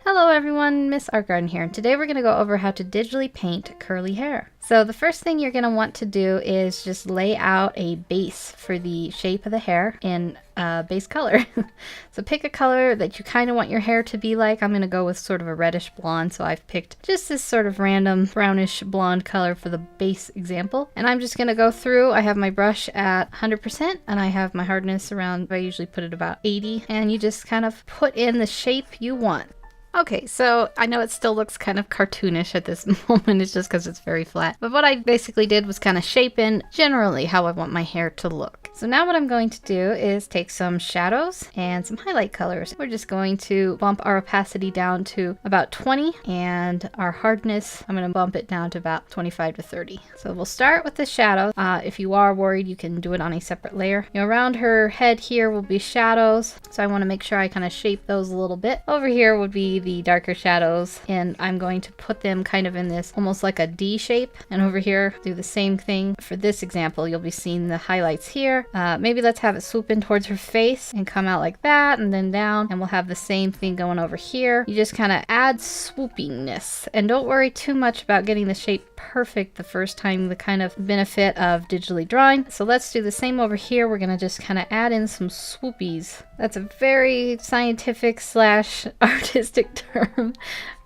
Hello everyone, Miss Art Garden here, and today we're going to go over how to digitally paint curly hair. So the first thing you're going to want to do is just lay out a base for the shape of the hair in base color. So pick a color that you kind of want your hair to be like. I'm going to go with sort of a reddish blonde, so I've picked just this sort of random brownish blonde color for the base example. And I'm just going to go through. I have my brush at 100% and I have my hardness around, I usually put it about 80, and you just kind of put in the shape you want. Okay, so I know it still looks kind of cartoonish at this moment, it's just because it's very flat. But what I basically did was kind of shape in generally how I want my hair to look. So now what I'm going to do is take some shadows and some highlight colors. We're just going to bump our opacity down to about 20, and our hardness, I'm going to bump it down to about 25 to 30. So we'll start with the shadow. If you are worried, you can do it on a separate layer. Around her head here will be shadows, so I want to make sure I kind of shape those a little bit. Over here would be the darker shadows, and I'm going to put them kind of in this almost like a D shape, and over here do the same thing. For this example, you'll be seeing the highlights here. Maybe let's have it swoop in towards her face and come out like that, and then down, and we'll have the same thing going over here. You just kind of add swoopiness, and don't worry too much about getting the shape perfect the first time, the kind of benefit of digitally drawing. So let's do the same over here. We're going to just kind of add in some swoopies. That's a very scientific slash artistic term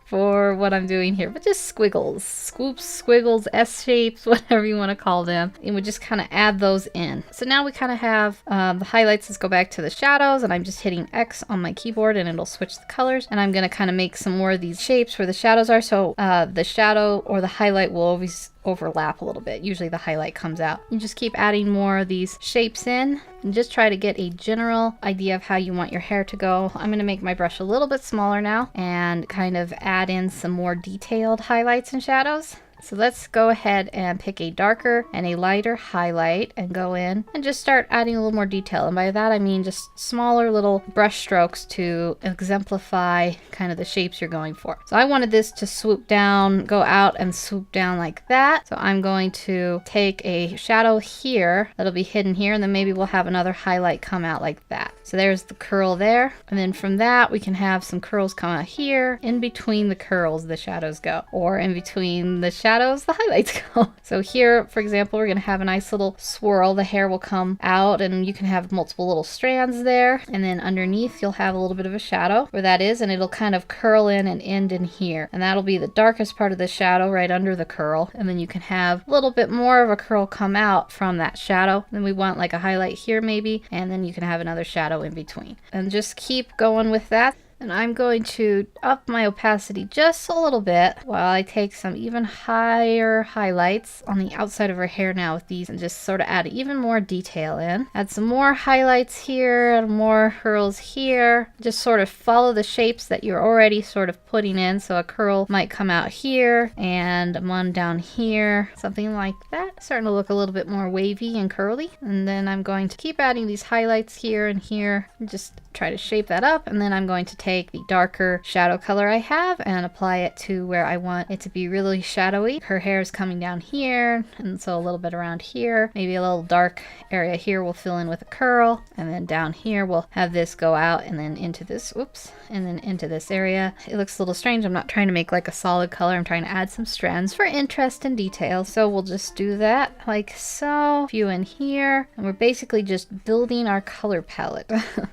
for what I'm doing here, but just squiggles, scoops, squiggles, S shapes, whatever you want to call them, and we just kind of add those in. So now we kind of have the highlights. Let's go back to the shadows, and I'm just hitting X on my keyboard and it'll switch the colors, and I'm going to kind of make some more of these shapes where the shadows are. So the shadow or the highlight will always overlap a little bit. Usually the highlight comes out. You just keep adding more of these shapes in and just try to get a general idea of how you want your hair to go. I'm going to make my brush a little bit smaller now and kind of add in some more detailed highlights and shadows. So let's go ahead and pick a darker and a lighter highlight and go in and just start adding a little more detail. And by that I mean just smaller little brush strokes to exemplify kind of the shapes you're going for. So I wanted this to swoop down, go out and swoop down like that. So I'm going to take a shadow here that'll be hidden here, and then maybe we'll have another highlight come out like that. So there's the curl there. And then from that we can have some curls come out here. In between the curls the shadows go, or in between the shadows the highlights go. So here, for example, we're going to have a nice little swirl. The hair will come out and you can have multiple little strands there, and then underneath you'll have a little bit of a shadow where that is, and it'll kind of curl in and end in here, and that'll be the darkest part of the shadow right under the curl. And then you can have a little bit more of a curl come out from that shadow. Then we want like a highlight here maybe, and then you can have another shadow in between, and just keep going with that. And I'm going to up my opacity just a little bit while I take some even higher highlights on the outside of her hair now with these, and just sort of add even more detail in. Add some more highlights here and more curls here. Just sort of follow the shapes that you're already sort of putting in. So a curl might come out here and one down here, something like that. Starting to look a little bit more wavy and curly. And then I'm going to keep adding these highlights here and here and just try to shape that up. And then I'm going to take the darker shadow color I have and apply it to where I want it to be really shadowy. Her hair is coming down here, and so a little bit around here. Maybe a little dark area here we'll fill in with a curl, and then down here we'll have this go out and then into this, oops, and then into this area. It looks a little strange. I'm not trying to make like a solid color. I'm trying to add some strands for interest and detail. So we'll just do that like so. A few in here, and we're basically just building our color palette.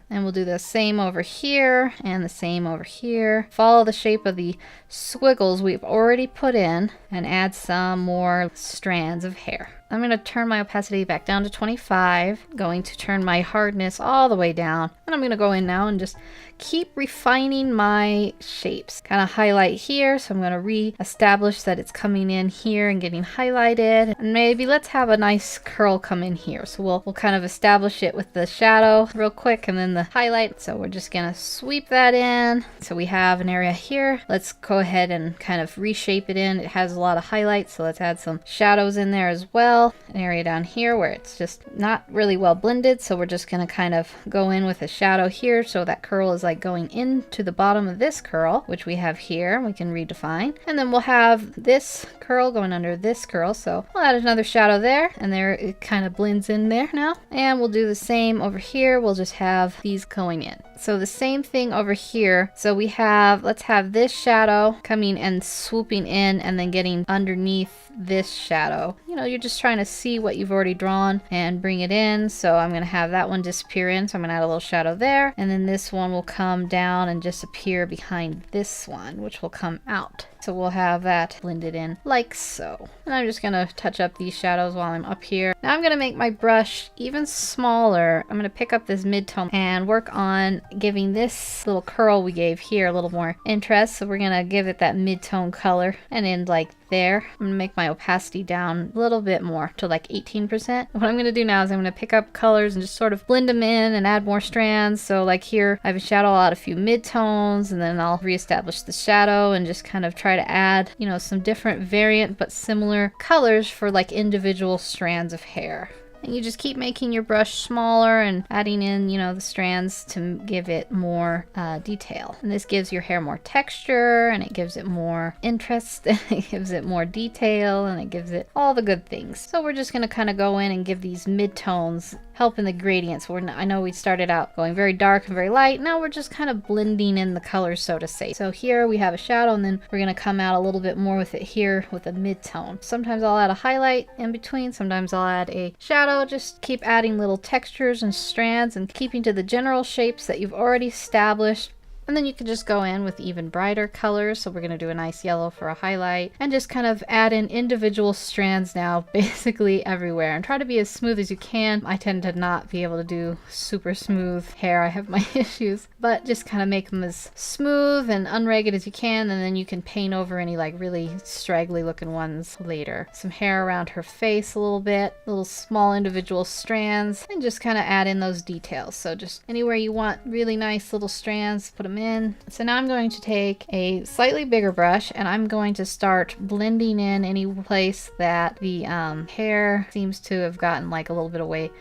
And we'll do the same over here and the same over here. Follow the shape of the squiggles we've already put in and add some more strands of hair. I'm going to turn my opacity back down to 25, going to turn my hardness all the way down, and I'm going to go in now and just keep refining my shapes. Kind of highlight here, so I'm going to re-establish that it's coming in here and getting highlighted. And maybe let's have a nice curl come in here. So we'll kind of establish it with the shadow real quick and then the highlight. So we're just going to sweep that in. So we have an area here. Let's go ahead and kind of reshape it in. It has a lot of highlights, so let's add some shadows in there as well. An area down here where it's just not really well blended, so we're just going to kind of go in with a shadow here, so that curl is like going into the bottom of this curl, which we have here. We can redefine, and then we'll have this curl going under this curl, so we'll add another shadow there, and there it kind of blends in there now. And we'll do the same over here. We'll just have these going in. So the same thing over here. So we have, let's have this shadow coming and swooping in and then getting underneath this shadow. You know, you're just trying to see what you've already drawn and bring it in. So I'm going to have that one disappear in. So I'm going to add a little shadow there. And then this one will come down and disappear behind this one, which will come out. So we'll have that blended in like so. And I'm just going to touch up these shadows while I'm up here. Now I'm going to make my brush even smaller. I'm going to pick up this mid-tone and work on giving this little curl we gave here a little more interest. So we're going to give it that mid-tone color and end like there. I'm going to make my opacity down a little bit more to like 18%. What I'm going to do now is I'm going to pick up colors and just sort of blend them in and add more strands. So like here I have a shadow, I'll add a few mid-tones, and then I'll reestablish the shadow and just kind of try to add, you know, some different variant but similar colors for like individual strands of hair. And you just keep making your brush smaller and adding in, you know, the strands to give it more detail. And this gives your hair more texture, and it gives it more interest, and it gives it more detail, and it gives it all the good things. So we're just going to kind of go in and give these mid-tones help in the gradients. I know we started out going very dark and very light. Now we're just kind of blending in the colors, so to say. So here we have a shadow, and then we're going to come out a little bit more with it here with a mid-tone. Sometimes I'll add a highlight in between. Sometimes I'll add a shadow. Just keep adding little textures and strands and keeping to the general shapes that you've already established. And then you can just go in with even brighter colors. So we're going to do a nice yellow for a highlight and just kind of add in individual strands now basically everywhere, and try to be as smooth as you can. I tend to not be able to do super smooth hair. I have my issues, but just kind of make them as smooth and unragged as you can, and then you can paint over any like really straggly looking ones later. Some hair around her face a little bit, little small individual strands, and just kind of add in those details. So just anywhere you want really nice little strands, put them in. So now I'm going to take a slightly bigger brush and I'm going to start blending in any place that the hair seems to have gotten like a little bit away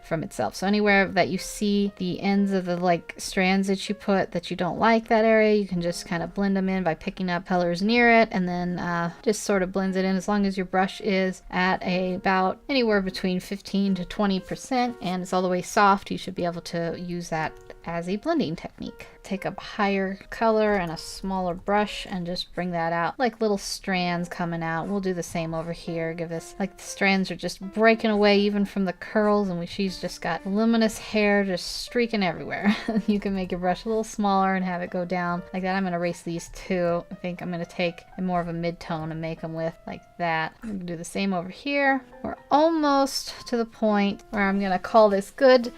from itself. So anywhere that you see the ends of the like strands that you put that you don't like that area, you can just kind of blend them in by picking up colors near it, and then just sort of blends it in. As long as your brush is at about anywhere between 15 to 20% and it's all the way soft, you should be able to use that as a blending technique. Take a higher color and a smaller brush and just bring that out like little strands coming out. We'll do the same over here. Give this, like the strands are just breaking away even from the curls, and she's just got luminous hair just streaking everywhere. You can make your brush a little smaller and have it go down like that. I'm going to erase these two. I think I'm going to take more of a mid-tone and make them with like that. I'm going to do the same over here. We're almost to the point where I'm going to call this good.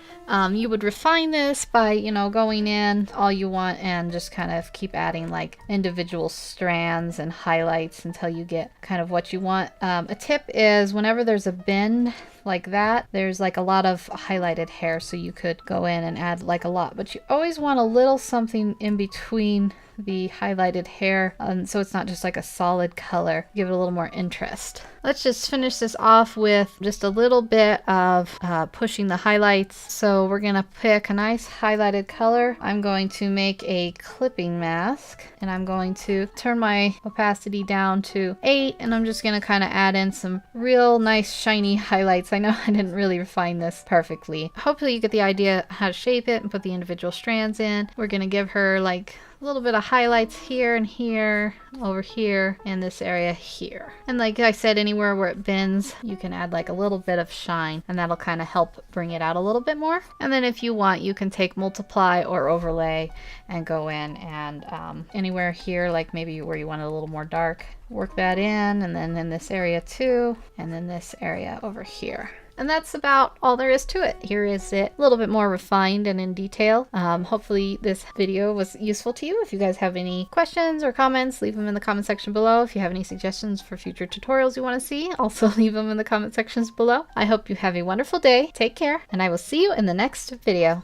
You would refine this by, you know, going in all you want and just kind of keep adding like individual strands and highlights until you get kind of what you want. A tip is whenever there's a bend like that, there's like a lot of highlighted hair, so you could go in and add like a lot, but you always want a little something in between the highlighted hair, so it's not just like a solid color. Give it a little more interest. Let's just finish this off with just a little bit of pushing the highlights. So we're gonna pick a nice highlighted color. I'm going to make a clipping mask, and I'm going to turn my opacity down to 8, and I'm just gonna kind of add in some real nice shiny highlights. I know I didn't really refine this perfectly. Hopefully you get the idea how to shape it and put the individual strands in. We're gonna give her like a little bit of highlights here and here, over here, and this area here. And like I said, anywhere where it bends, you can add like a little bit of shine, and that'll kind of help bring it out a little bit more. And then if you want, you can take multiply or overlay and go in and anywhere here, like maybe where you want it a little more dark, work that in, and then in this area too, and then this area over here. And that's about all there is to it. Here is it a little bit more refined and in detail. Hopefully this video was useful to you. If you guys have any questions or comments, leave them in the comment section below. If you have any suggestions for future tutorials you want to see, also leave them in the comment sections below. I hope you have a wonderful day. Take care, and I will see you in the next video.